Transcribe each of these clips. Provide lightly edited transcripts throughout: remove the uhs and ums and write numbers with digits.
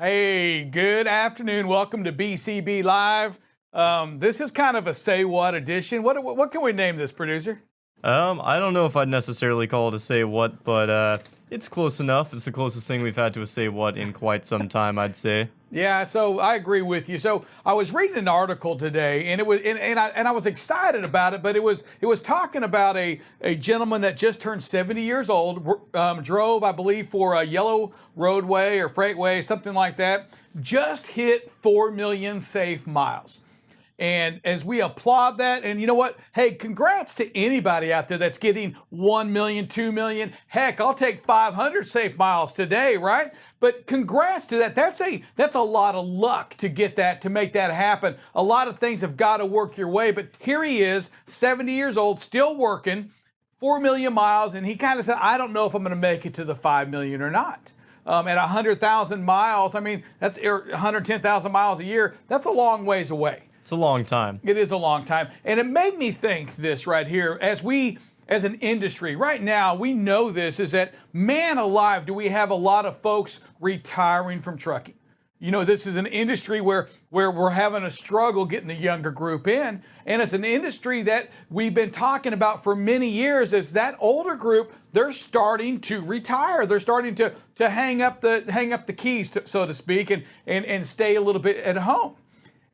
Hey, good afternoon. Welcome to BCB Live. This is kind of a Say What edition. What can we name this, producer? I don't know if I'd necessarily call it a say what, but it's close enough. It's the closest thing we've had to a say what in quite some time, I'd say. Yeah, so I agree with you. So I was reading an article today, and I was excited about it, but it was talking about a gentleman that just turned 70 years old, drove, I believe, for a yellow roadway or freightway, something like that, just hit 4 million safe miles. And as we applaud that, and you know what? Hey, congrats to anybody out there that's getting 1 million, 2 million. Heck, I'll take 500 safe miles today, right? But congrats to that. That's a lot of luck to get that, to make that happen. A lot of things have got to work your way, but here he is, 70 years old, still working, 4 million miles, and he kind of said, I don't know if I'm going to make it to the 5 million or not. At 100,000 miles, I mean, that's 110,000 miles a year. That's a long ways away. It's a long time. It is a long time. And it made me think this right here, as an industry, right now, we know this, is that, man alive, do we have a lot of folks retiring from trucking. You know, this is an industry where we're having a struggle getting the younger group in. And it's an industry that we've been talking about for many years, is that older group, they're starting to retire. They're starting to hang up the keys, so to speak, and stay a little bit at home.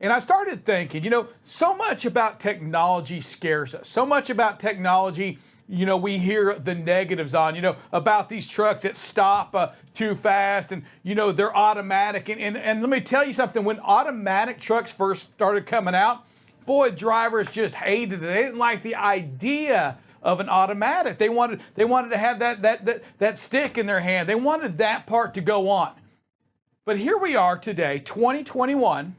And I started thinking, you know, so much about technology scares us. So much about technology, you know, we hear the negatives on, you know, about these trucks that stop too fast, and, you know, they're automatic. And let me tell you something, when automatic trucks first started coming out, boy, drivers just hated it. They didn't like the idea of an automatic. They wanted to have that stick in their hand. They wanted that part to go on. But here we are today, 2021.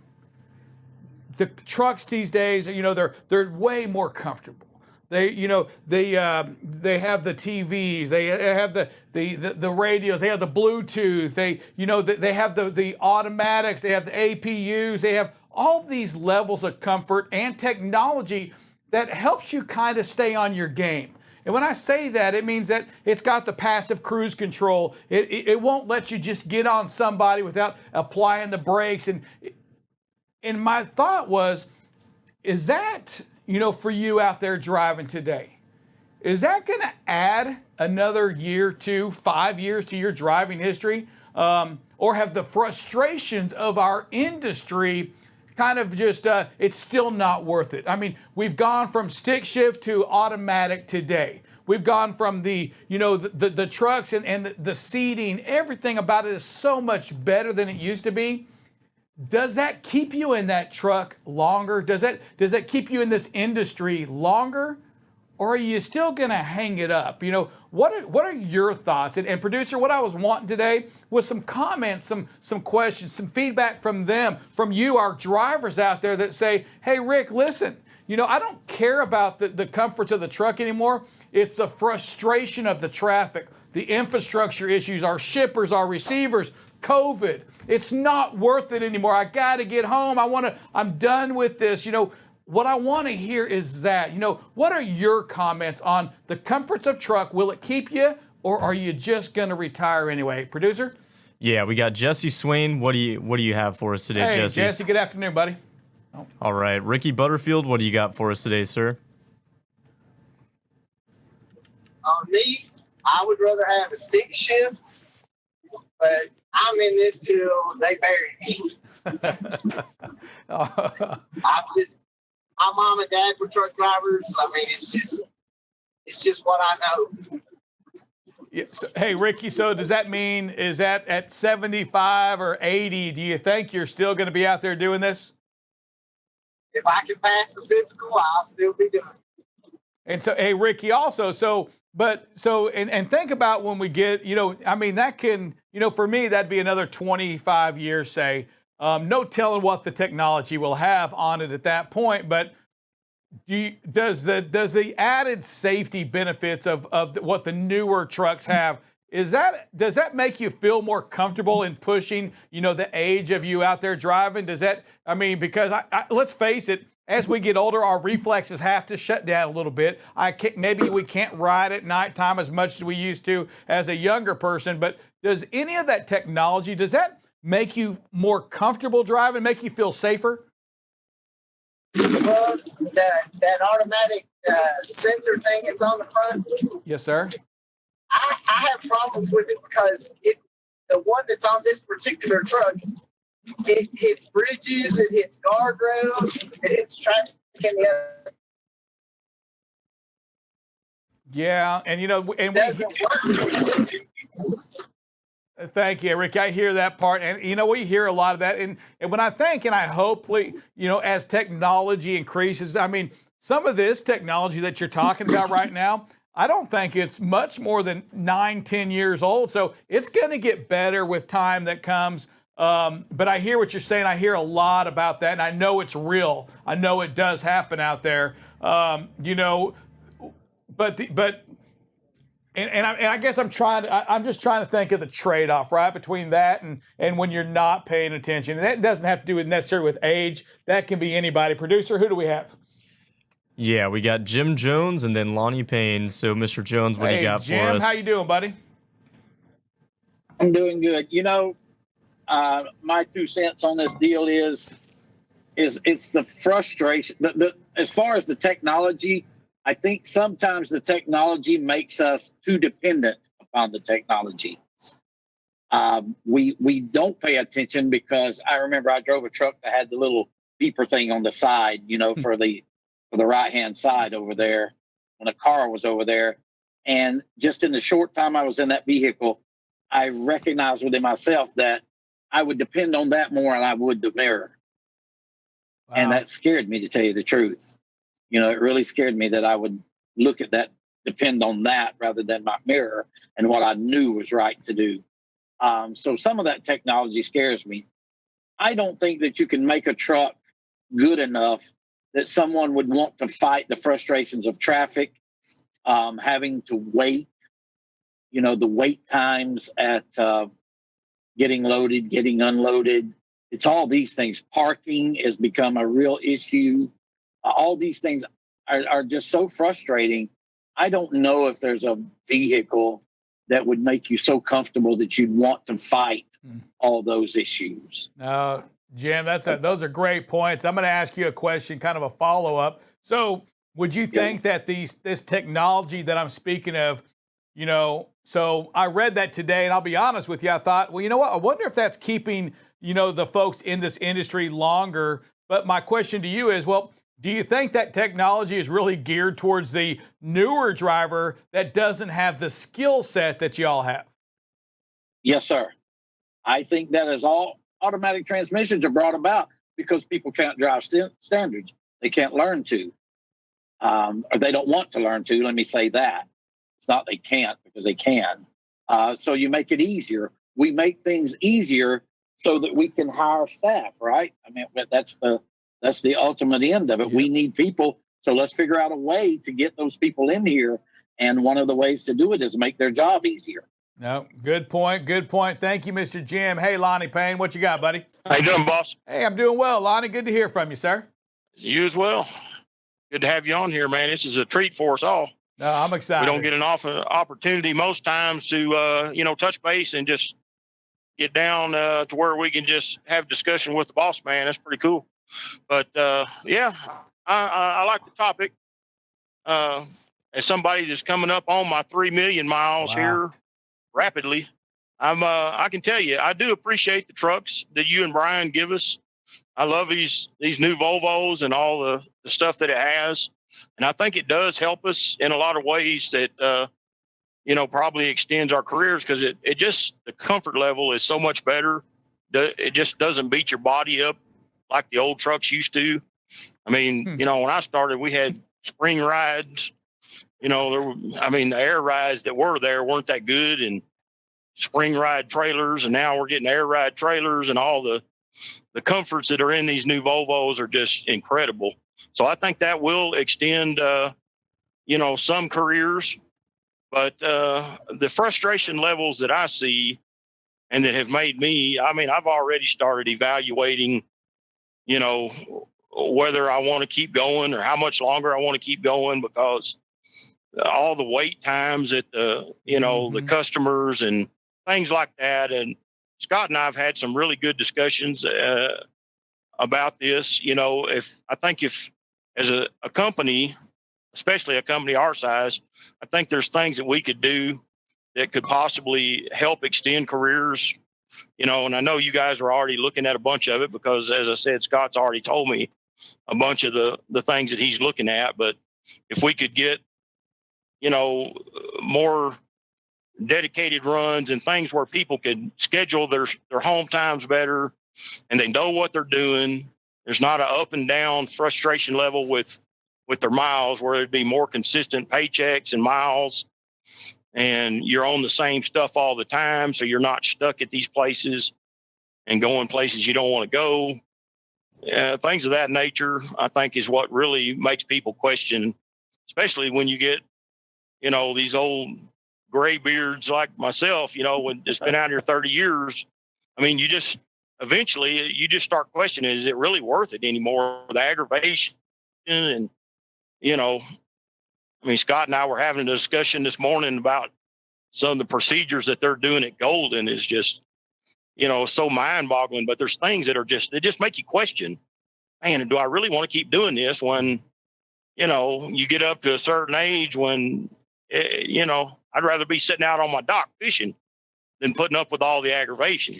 The trucks these days, you know, they're way more comfortable. They have the TVs, they have the radios, they have the Bluetooth, they have the automatics, they have the APUs, they have all these levels of comfort and technology that helps you kind of stay on your game. And when I say that, it means that it's got the passive cruise control. It won't let you just get on somebody without applying the brakes. And my thought was, is that, you know, for you out there driving today, is that going to add another year, 5 years to your driving history? Or have the frustrations of our industry kind of just, it's still not worth it? I mean, we've gone from stick shift to automatic today. We've gone from the trucks and the seating, everything about it is so much better than it used to be. Does that keep you in that truck longer? Does that keep you in this industry longer? Or are you still going to hang it up? You know, what are your thoughts? And producer, what I was wanting today was some comments, some questions, some feedback from them, from you, our drivers out there that say, hey, Rick, listen, you know, I don't care about the comforts of the truck anymore. It's the frustration of the traffic, the infrastructure issues, our shippers, our receivers, COVID. It's not worth it anymore. I got to get home. I'm done with this. You know, what I want to hear is that, you know, what are your comments on the comforts of truck? Will it keep you, or are you just going to retire anyway? Producer? Yeah, we got Jesse Swain. What do you have for us today, Hey, Jesse? Jesse, good afternoon, buddy. Oh. All right, Ricky Butterfield, what do you got for us today, sir? Me, I would rather have a stick shift, but I'm in this till they bury me. My mom and dad were truck drivers. I mean, it's just what I know. Yeah, so, hey, Ricky, so does that mean, is that at 75 or 80, do you think you're still going to be out there doing this? If I can pass the physical, I'll still be doing it. And so, hey, Ricky, also, and think about when we get, you know, I mean, that can, you know, for me, that'd be another 25 years, say. No telling what the technology will have on it at that point, but does the added safety benefits of what the newer trucks have, does that make you feel more comfortable in pushing, you know, the age of you out there driving? Does that, I mean, because let's face it, as we get older, our reflexes have to shut down a little bit. Maybe we can't ride at nighttime as much as we used to as a younger person, but does any of that technology, does that make you more comfortable driving, make you feel safer? Well, that automatic sensor thing that's on the front, Yes, sir. I have problems with it because the one that's on this particular truck, it hits bridges, it hits guardrails, it hits traffic, and Yeah, and and doesn't work. thank you, Rick. I hear that part, and we hear a lot of that. And when I think and I hope, as technology increases, I mean, some of this technology that you're talking about right now, I don't think it's much more than 9, 10 years old. So it's going to get better with time that comes. But I hear what you're saying. I hear a lot about that, and I know it's real. I know it does happen out there. I guess I'm just trying to think of the trade-off, right, between that and when you're not paying attention. And that doesn't have to do necessarily with age. That can be anybody. Producer, who do we have? Yeah, we got Jim Jones and then Lonnie Payne. So, Mr. Jones, what do you got Jim, for us? how you doing, buddy? I'm doing good. My 2 cents on this deal is it's the frustration. As far as the technology, I think sometimes the technology makes us too dependent upon the technology. We don't pay attention because I remember I drove a truck that had the little beeper thing on the side, for the right hand side over there when a car was over there. And just in the short time I was in that vehicle, I recognized within myself that I would depend on that more than I would the mirror. Wow. And that scared me, to tell you the truth. It really scared me that I would look at that, depend on that rather than my mirror and what I knew was right to do. So some of that technology scares me. I don't think that you can make a truck good enough that someone would want to fight the frustrations of traffic, having to wait, the wait times at getting loaded, getting unloaded. It's all these things. Parking has become a real issue. All these things are just so frustrating. I don't know if there's a vehicle that would make you so comfortable that you'd want to fight all those issues. No, Jim, those are great points. I'm going to ask you a question, kind of a follow-up. So would you think that this technology that I'm speaking of, so I read that today, and I'll be honest with you, I thought, well, you know what? I wonder if that's keeping, the folks in this industry longer. But my question to you is, well, do you think that technology is really geared towards the newer driver that doesn't have the skill set that y'all have? Yes, sir. I think that is all automatic transmissions are brought about because people can't drive standards. They can't learn to, or they don't want to learn to. Let me say that. It's not they can't, because they can. So you make it easier. We make things easier so that we can hire staff, right? I mean, that's the ultimate end of it. Yeah. We need people. So let's figure out a way to get those people in here. And one of the ways to do it is make their job easier. No, good point. Good point. Thank you, Mr. Jim. Hey, Lonnie Payne, what you got, buddy? How you doing, boss? Hey, I'm doing well, Lonnie. Good to hear from you, sir. You as well. Good to have you on here, man. This is a treat for us all. No, I'm excited. We don't get an opportunity most times to, touch base and just get down to where we can just have discussion with the boss man. That's pretty cool. But I like the topic. As somebody that's coming up on my 3 million miles here rapidly, I can tell you, I do appreciate the trucks that you and Brian give us. I love these new Volvos and all the stuff that it has. And I think it does help us in a lot of ways that, probably extends our careers, because it just, the comfort level is so much better. It just doesn't beat your body up like the old trucks used to. I mean, when I started, we had spring rides, the air rides that were there weren't that good, and spring ride trailers. And now we're getting air ride trailers, and all the comforts that are in these new Volvos are just incredible. So I think that will extend, some careers, but the frustration levels that I see and that have made me, I've already started evaluating, whether I want to keep going or how much longer I want to keep going, because all the wait times at the, the customers and things like that. And Scott and I have had some really good discussions about this. You know, if as a company, especially a company our size, I think there's things that we could do that could possibly help extend careers. You know, and I know you guys are already looking at a bunch of it because, as I said, Scott's already told me a bunch of the things that he's looking at. But if we could get, you know, more dedicated runs and things where people could schedule their home times better and they know what they're doing, there's not an up and down frustration level with their miles, where it'd be more consistent paychecks and miles, and you're on the same stuff all the time, so you're not stuck at these places and going places you don't want to go. Things of that nature, I think, is what really makes people question, especially when you get, you know, these old gray beards like myself, you know, when it's been out here 30 years. I mean, eventually you just start questioning, is it really worth it anymore? The aggravation and, you know, I mean, Scott and I were having a discussion this morning about some of the procedures that they're doing at Golden is just, you know, so mind boggling. But there's things that they just make you question, man, do I really want to keep doing this when, you know, you get up to a certain age when, you know, I'd rather be sitting out on my dock fishing than putting up with all the aggravation.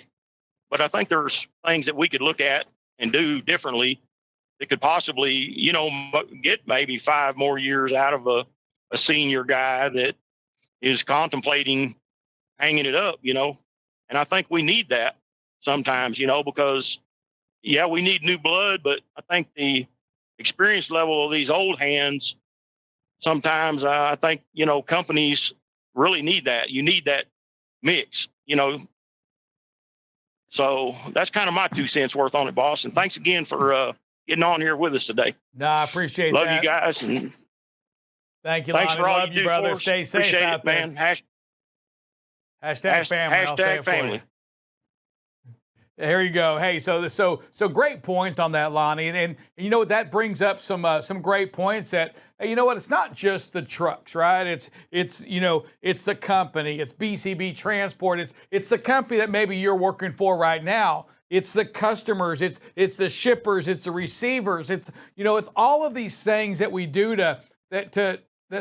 But I think there's things that we could look at and do differently that could possibly, you know, get maybe 5 more years out of a senior guy that is contemplating hanging it up, you know. And I think we need that sometimes, you know, because, yeah, we need new blood, but I think the experience level of these old hands, sometimes I think, you know, companies really need that. You need that mix, you know. So that's kind of my 2 cents worth on it, boss. And thanks again for getting on here with us today. No, I appreciate Love that. you guys. And Thank you, thanks Lonnie. for all Love you you, do brother. for us. Stay safe Appreciate out it, there. man. Hashtag family. I'll say it for you. family. There you go. Hey, so great points on that, Lonnie, and you know what, that brings up some great points that, you know what, it's not just the trucks, right? It's you know, it's the company, it's BCB Transport, it's the company that maybe you're working for right now. It's the customers, it's the shippers, it's the receivers, it's, you know, it's all of these things that we do that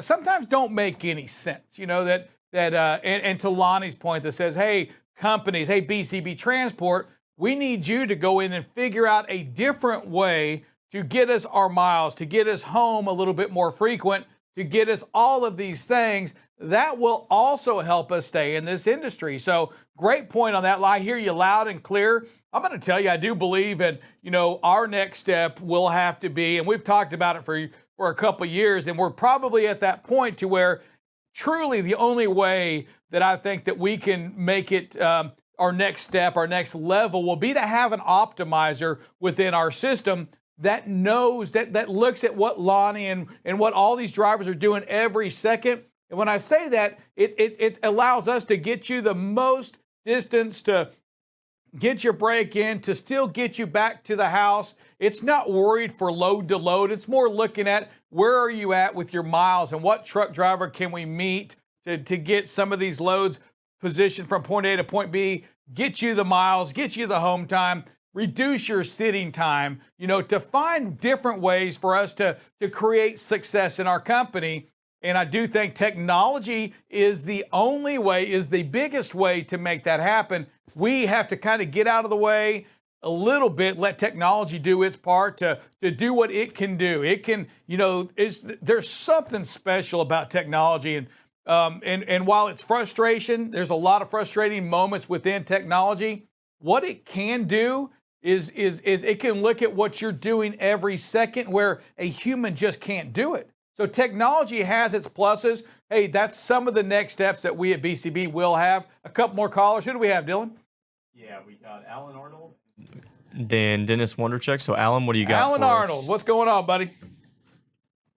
sometimes don't make any sense, you know, and to Lonnie's point that says, hey, companies, hey, BCB Transport, we need you to go in and figure out a different way to get us our miles, to get us home a little bit more frequent, to get us all of these things. That will also help us stay in this industry. So great point on that. I hear you loud and clear. I'm going to tell you, I do believe in, you know, our next step will have to be, and we've talked about it for a couple of years, and we're probably at that point to where truly the only way that I think that we can make it our next step, our next level will be to have an optimizer within our system that knows, that looks at what Lonnie and what all these drivers are doing every second. And when I say that, it allows us to get you the most distance to get your break in, to still get you back to the house. It's not worried for load to load. It's more looking at where are you at with your miles and what truck driver can we meet to get some of these loads positioned from point A to point B, get you the miles, get you the home time, reduce your sitting time, you know, to find different ways for us to create success in our company. And I do think technology is the only way, is the biggest way to make that happen. We have to kind of get out of the way a little bit, let technology do its part to do what it can do. It can, you know, there's something special about technology. And while it's frustration, there's a lot of frustrating moments within technology. What it can do is it can look at what you're doing every second where a human just can't do it. So technology has its pluses. Hey, that's some of the next steps that we at BCB will have. A couple more callers. Who do we have, Dylan? Yeah, we got Alan Arnold. Then Dennis Wondercheck. So, Alan, what do you got Alan for Arnold, us? what's going on, buddy?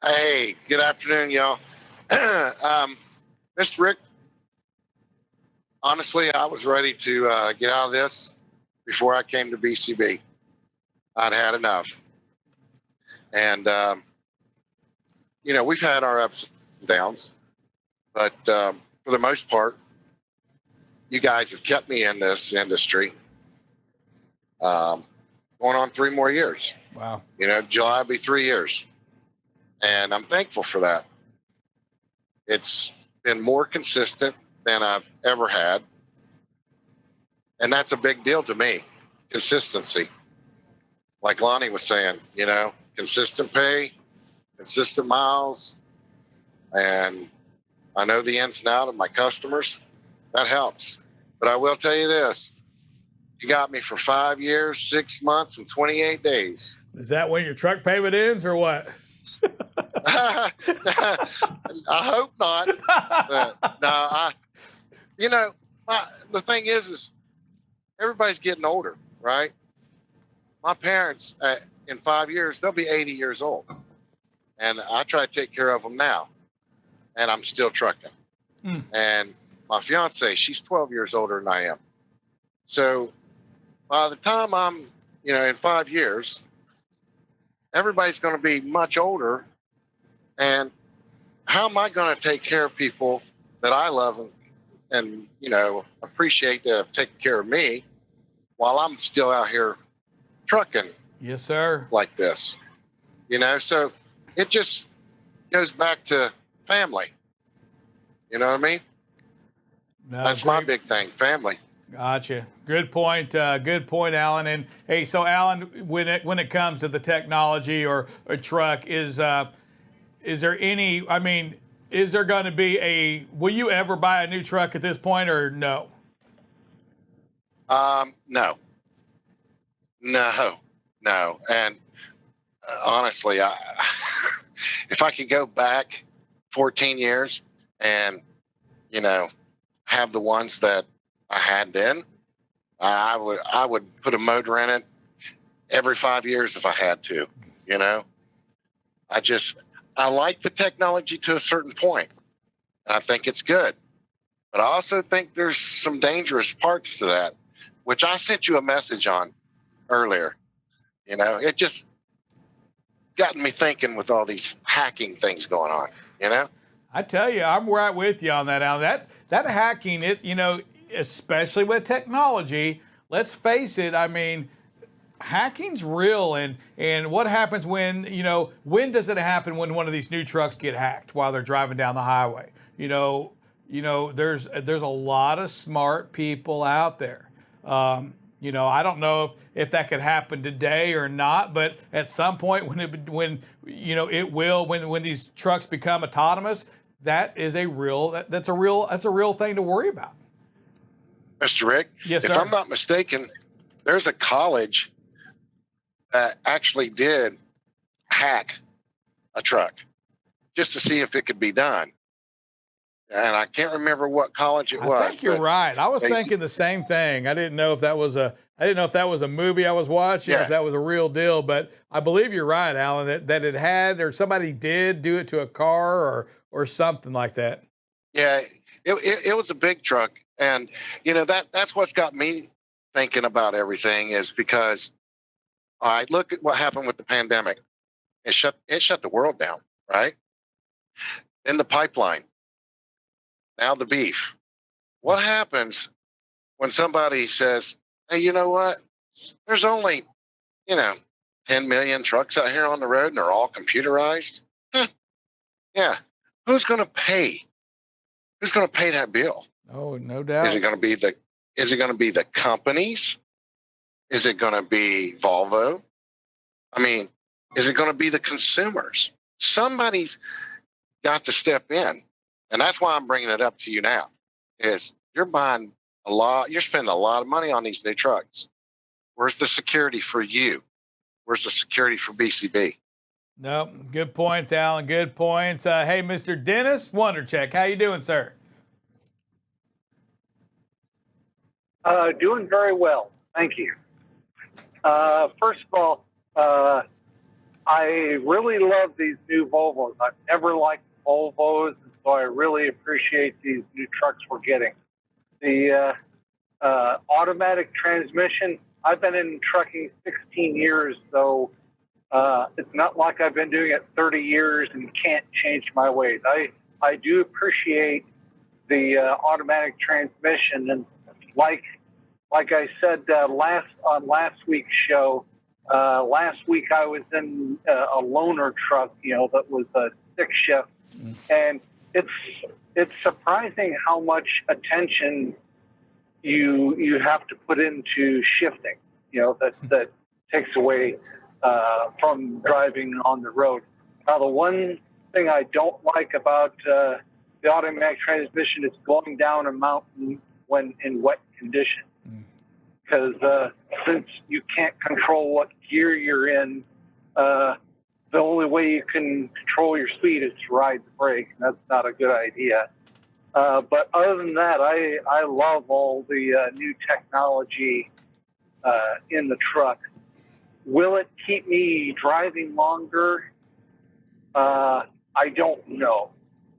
Hey, good afternoon, y'all. Mr. Rick, honestly, I was ready to get out of this before I came to BCB. I'd had enough. And, you know, we've had our ups and downs, but for the most part, you guys have kept me in this industry. Going on 3 more years. Wow. July will be 3 years. And I'm thankful for that. It's been more consistent than I've ever had. And that's a big deal to me. Consistency. Like Lonnie was saying, consistent pay, consistent miles. And I know the ins and outs of my customers. That helps. But I will tell you this. You got me for 5 years, 6 months, and 28 days. Is that when your truck payment ends or what? I hope not. No, the thing is everybody's getting older, right? My parents, in 5 years, they'll be 80 years old. And I try to take care of them now. And I'm still trucking. And my fiance, she's 12 years older than I am. So by the time I'm, in 5 years, everybody's going to be much older. And how am I going to take care of people that I love and appreciate that have taken care of me while I'm still out here trucking? Yes, sir. Like this, so it just goes back to family. You know what I mean? No, That's my big thing, family. Gotcha. Good point. Good point, Alan. And hey, so Alan, when it comes to the technology or a truck, is there any? I mean, is there going to be will you ever buy a new truck at this point, or no? No. And honestly, if I could go back 14 years and, have the ones that I had then, I would put a motor in it every 5 years if I had to, I like the technology to a certain point. And I think it's good. But I also think there's some dangerous parts to that, which I sent you a message on earlier. It just got me thinking with all these hacking things going on, I tell you, I'm right with you on that, Alan. That hacking, especially with technology, let's face it, I mean, hacking's real, and what happens when does it happen when one of these new trucks get hacked while they're driving down the highway? There's a lot of smart people out there. I don't know if that could happen today or not, but at some point when these trucks become autonomous, that's a real thing to worry about. Mr. Rick, Yes, if sir. I'm not mistaken, there's a college that actually did hack a truck just to see if it could be done. And I can't remember what college it was. I think you're right. I was thinking the same thing. I didn't know if that was a movie I was watching, or if that was a real deal. But I believe you're right, Alan, that it had, or somebody did do it to a car or something like that. Yeah, it was a big truck, and that's what's got me thinking about everything is because I look at what happened with the pandemic. It shut the world down, right? Then the pipeline. Now the beef. What happens when somebody says, hey, you know what? There's only, 10 million trucks out here on the road and they're all computerized? Yeah. Who's going to pay? Who's going to pay that bill? Oh, no doubt. Is it going to be the companies? Is it going to be Volvo? I mean, is it going to be the consumers? Somebody's got to step in. And that's why I'm bringing it up to you now, is you're spending a lot of money on these new trucks. Where's the security for you? Where's the security for BCB? No, good points, Alan. Good points. Hey, Mr. Dennis Wondercheck, how you doing, sir? Doing very well. Thank you. First of all, I really love these new Volvos. I've never liked Volvos, and so I really appreciate these new trucks we're getting. The automatic transmission, I've been in trucking 16 years, so it's not like I've been doing it 30 years and can't change my ways. I do appreciate the automatic transmission, and like I said on last week's show, last week I was in a loaner truck, that was a stick shift, and it's surprising how much attention you have to put into shifting. That takes away from driving on the road. Now, the one thing I don't like about the automatic transmission is going down a mountain when in wet conditions. Because since you can't control what gear you're in, the only way you can control your speed is to ride the brake, and that's not a good idea. But other than that, I love all the new technology in the truck. Will it keep me driving longer? I don't know,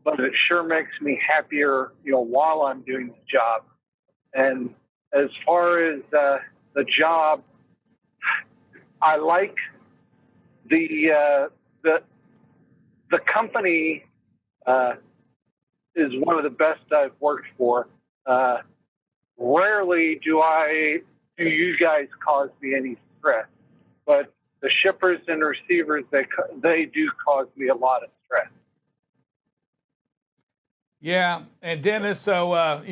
but it sure makes me happier, while I'm doing the job. And as far as the job, I like the company is one of the best I've worked for. Rarely do you guys cause me any stress, but the shippers and receivers, they do cause me a lot of stress. Yeah, and Dennis, so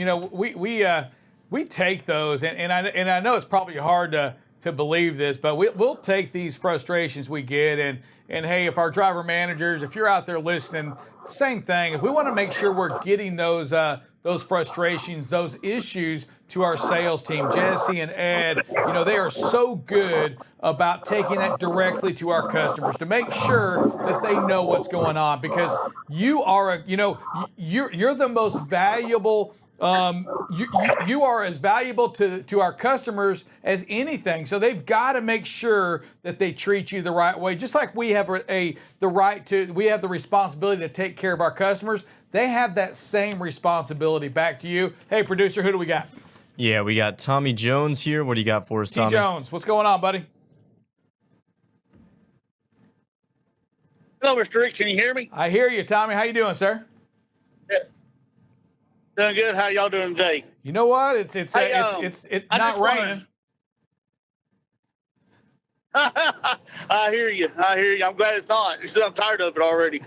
we take those, and I know it's probably hard to believe this, but we'll take these frustrations we get, and hey, if our driver managers, if you're out there listening, same thing. If we want to make sure we're getting those frustrations, those issues to our sales team, Jesse and Ed, they are so good about taking that directly to our customers to make sure that they know what's going on, because you are you're the most valuable. You are as valuable to our customers as anything. So they've got to make sure that they treat you the right way. Just like we have we have the responsibility to take care of our customers. They have that same responsibility. Back to you. Hey, producer, who do we got? Yeah, we got Tommy Jones here. What do you got for us, Tommy? T. Jones, what's going on, buddy? Hello, Mr. Rick. Can you hear me? I hear you, Tommy. How you doing, sir? Yeah. Doing good. How y'all doing today? You know what? It's not raining. I hear you. I'm glad it's not. I'm tired of it already.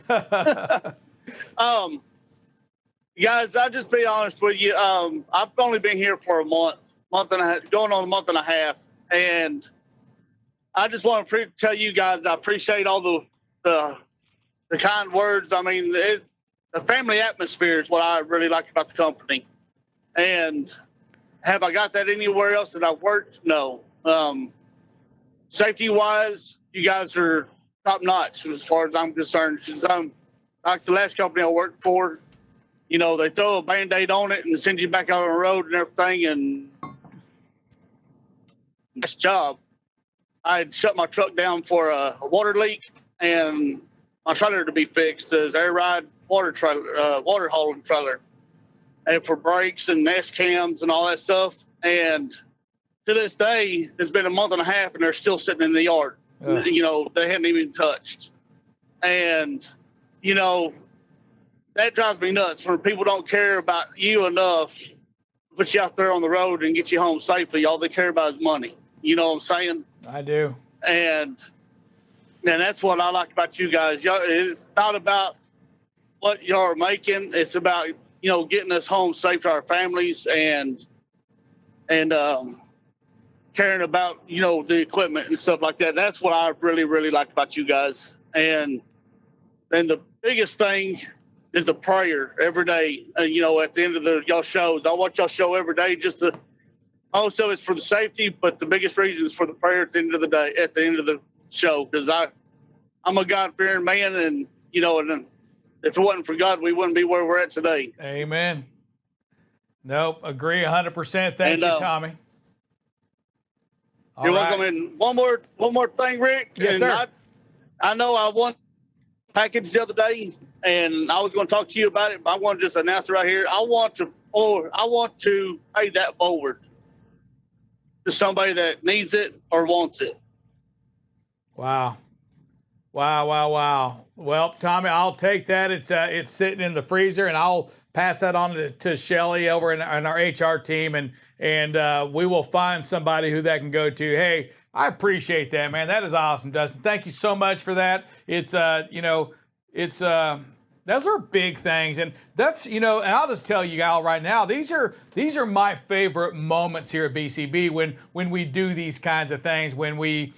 Guys, I'll just be honest with you. I've only been here for a month and a half, going on a month and a half, and I just want to tell you guys I appreciate all the kind words. I mean, the family atmosphere is what I really like about the company. And have I got that anywhere else that I've worked? No. Safety wise, you guys are top notch as far as I'm concerned. Because like the last company I worked for, they throw a Band-Aid on it and send you back out on the road and everything. And nice job. I had shut my truck down for a water leak and my trailer to be fixed as air ride water hauling trailer, and for brakes and S cams and all that stuff. And to this day, it's been a month and a half and they're still sitting in the yard. They hadn't even touched. And, that drives me nuts when people don't care about you enough to put you out there on the road and get you home safely. All they care about is money. You know what I'm saying? I do. And that's what I like about you guys. It's not about what y'all are making. It's about, getting us home safe to our families and caring about, the equipment and stuff like that. That's what I really, really like about you guys. And the biggest thing is the prayer every day. At the end of y'all shows, I watch y'all show every day. Also it's for the safety, but the biggest reason is for the prayer at the end of the day, at the end of the show, because I'm a God-fearing man, and and if it wasn't for God, we wouldn't be where we're at today. Amen. Nope, agree 100%. Thank you, Tommy. You're welcome. And one more thing, Rick. Yes, sir. I know I won a package the other day, and I was going to talk to you about it, but I want to just announce it right here. I want to pay that forward to somebody that needs it or wants it. Wow. Well, Tommy, I'll take that. It's sitting in the freezer, and I'll pass that on to Shelly over in our HR team, and and we will find somebody who that can go to. Hey, I appreciate that, man. That is awesome, Dustin. Thank you so much for that. It's those are big things, and that's and I'll just tell you all right now, these are my favorite moments here at BCB when we do these kinds of things, when we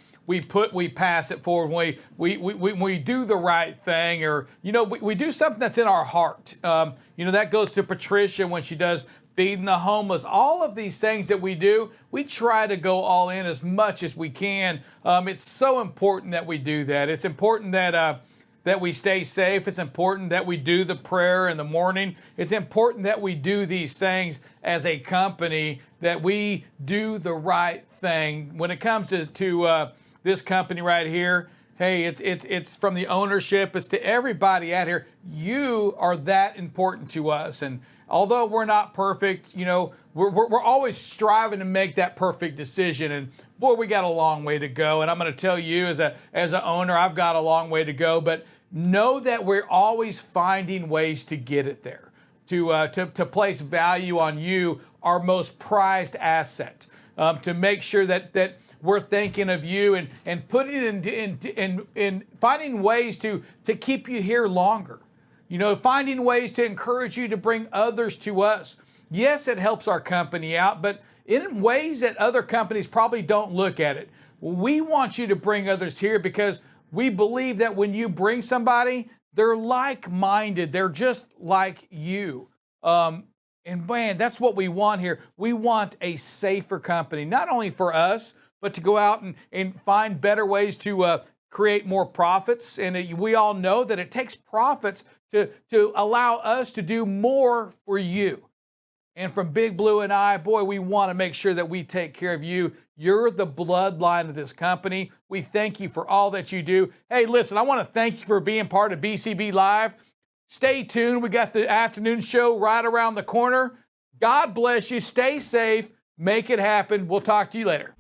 pass it forward, when we do the right thing, or we do something that's in our heart. That goes to Patricia when she does feeding the homeless. All of these things that we do, we try to go all in as much as we can. It's so important that we do that. It's important that we stay safe. It's important that we do the prayer in the morning. It's important that we do these things as a company, that we do the right thing. When it comes to this company right here, hey, it's from the ownership, it's to everybody out here. You are that important to us, and although we're not perfect, we're always striving to make that perfect decision. And boy, we got a long way to go. And I'm going to tell you, as an owner, I've got a long way to go. But know that we're always finding ways to get it there, to place value on you, our most prized asset, to make sure that we're thinking of you and putting it in finding ways to keep you here longer. Finding ways to encourage you to bring others to us. Yes, it helps our company out, but in ways that other companies probably don't look at it. We want you to bring others here because we believe that when you bring somebody, they're like-minded. They're just like you. And man, that's what we want here. We want a safer company, not only for us, but to go out and find better ways to create more profits. And we all know that it takes profits to allow us to do more for you. And from Big Blue and I, boy, we want to make sure that we take care of you. You're the bloodline of this company. We thank you for all that you do. Hey, listen, I want to thank you for being part of BCB Live. Stay tuned. We got the afternoon show right around the corner. God bless you. Stay safe. Make it happen. We'll talk to you later.